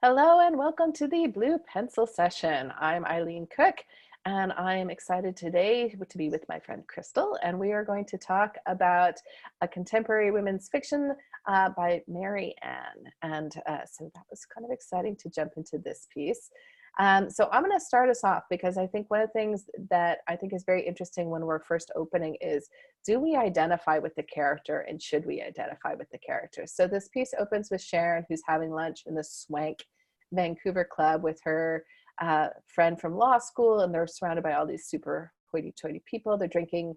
Hello and welcome to the Blue Pencil Session. I'm Eileen Cook and I am excited today to be with my friend Crystal, and we are going to talk about a contemporary women's fiction by MaryAnn. So that was kind of exciting to jump into this piece. So I'm going to start us off because I think one of the things that I think is very interesting when we're first opening is, do we identify with the character and should we identify with the character? So this piece opens with Sharon, who's having lunch in the swank Vancouver club with her friend from law school, and they're surrounded by all these super hoity-toity people. They're drinking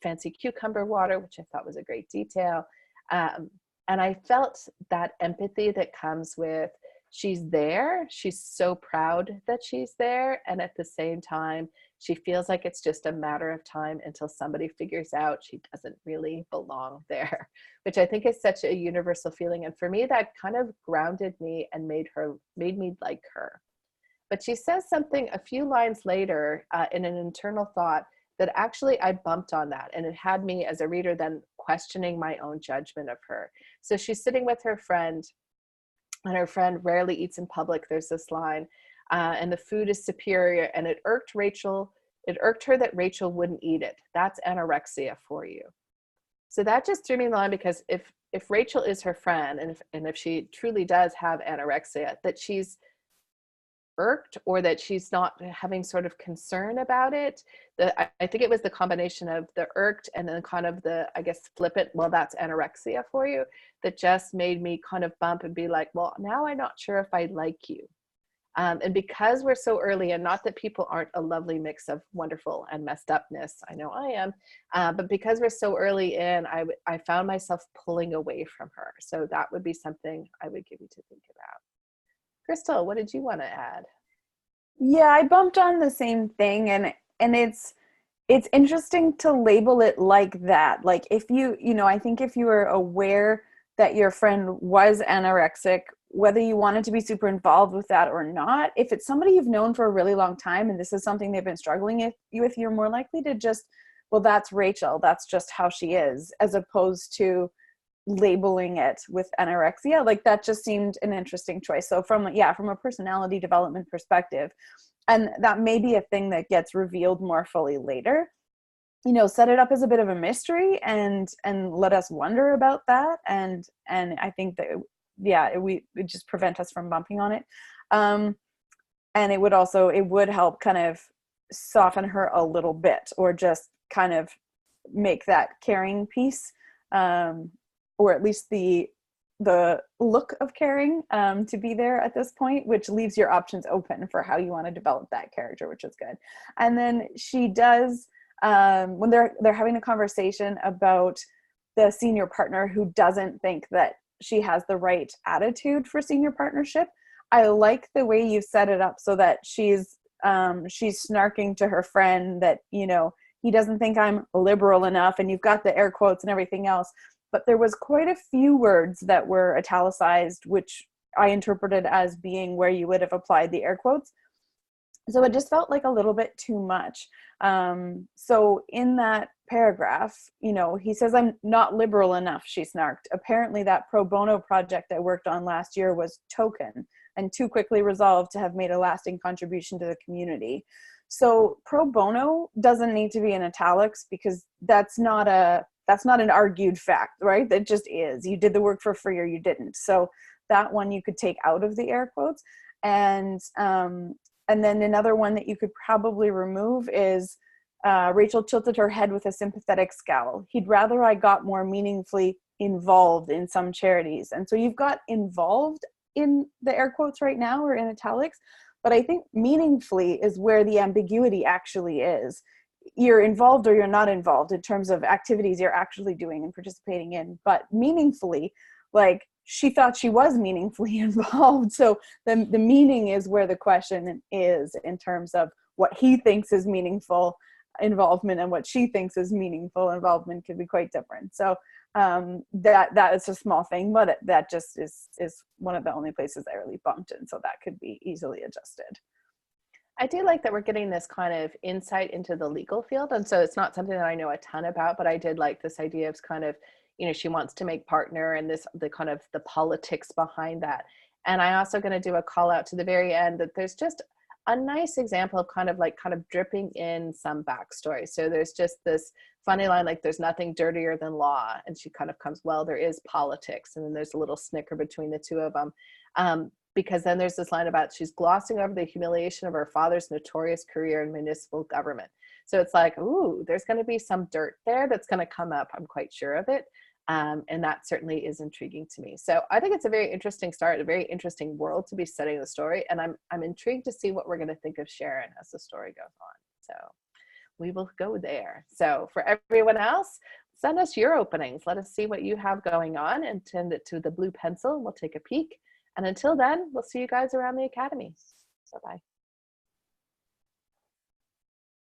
fancy cucumber water, which I thought was a great detail. And I felt that empathy that comes with, she's there, she's so proud that she's there, and at the same time, she feels like it's just a matter of time until somebody figures out she doesn't really belong there, which I think is such a universal feeling. And for me, that kind of grounded me and made me like her. But she says something a few lines later in an internal thought that actually I bumped on that. And it had me as a reader then questioning my own judgment of her. So she's sitting with her friend, and her friend rarely eats in public. There's this line, and the food is superior. And it irked Rachel. It irked her that Rachel wouldn't eat it. That's anorexia for you. So that just threw me in line, because if Rachel is her friend, and if she truly does have anorexia, that she's irked, or that she's not having sort of concern about it. I think it was the combination of the irked and then kind of the, I guess, flippant, well, that's anorexia for you, that just made me kind of bump and be like, well, now I'm not sure if I like you. And because we're so early, and not that people aren't a lovely mix of wonderful and messed upness, I know I am, but because we're so early in, I found myself pulling away from her. So that would be something I would give you to think about. Crystal, what did you want to add? Yeah, I bumped on the same thing, and it's interesting to label it like that. Like, if I think if you were aware that your friend was anorexic, whether you wanted to be super involved with that or not, if it's somebody you've known for a really long time and this is something they've been struggling with, you're more likely to just, well, that's Rachel, that's just how she is, as opposed to labeling it with anorexia. Like, that just seemed an interesting choice. So from a personality development perspective, and that may be a thing that gets revealed more fully later, set it up as a bit of a mystery and let us wonder about that. And I think that, it would just prevent us from bumping on it. And it would help kind of soften her a little bit, or just kind of make that caring piece, or at least the look of caring, to be there at this point, which leaves your options open for how you want to develop that character, which is good. And then she does, when they're having a conversation about the senior partner who doesn't think that she has the right attitude for senior partnership, I like the way you set it up so that she's snarking to her friend that, he doesn't think I'm liberal enough, and you've got the air quotes and everything else. But there was quite a few words that were italicized, which I interpreted as being where you would have applied the air quotes. So it just felt like a little bit too much. So in that paragraph, he says, I'm not liberal enough, she snarked. Apparently that pro bono project I worked on last year was token and too quickly resolved to have made a lasting contribution to the community. So pro bono doesn't need to be in italics, because that's not an argued fact, right? That just is. You did the work for free or you didn't. So that one you could take out of the air quotes. And then another one that you could probably remove is, Rachel tilted her head with a sympathetic scowl. He'd rather I got more meaningfully involved in some charities. And so you've got involved in the air quotes right now, or in italics, but I think meaningfully is where the ambiguity actually is. You're involved or you're not involved in terms of activities you're actually doing and participating in, but meaningfully, like, she thought she was meaningfully involved. So the meaning is where the question is, in terms of what he thinks is meaningful involvement and what she thinks is meaningful involvement could be quite different. So that is a small thing, but that just is one of the only places I really bumped in. So that could be easily adjusted. I do like that we're getting this kind of insight into the legal field. And so it's not something that I know a ton about, but I did like this idea of kind of, she wants to make partner, and the kind of the politics behind that. And I also going to do a call out to the very end that there's just a nice example of kind of dripping in some backstory. So there's just this funny line, like, there's nothing dirtier than law. And she kind of comes, well, there is politics. And then there's a little snicker between the two of them. Because then there's this line about she's glossing over the humiliation of her father's notorious career in municipal government. So it's like, ooh, there's going to be some dirt there that's going to come up. I'm quite sure of it. And that certainly is intriguing to me. So I think it's a very interesting start, a very interesting world to be studying the story. And I'm intrigued to see what we're going to think of Sharon as the story goes on. So we will go there. So for everyone else, send us your openings. Let us see what you have going on and send it to the blue pencil. We'll take a peek. And until then, we'll see you guys around the academy. Bye-bye.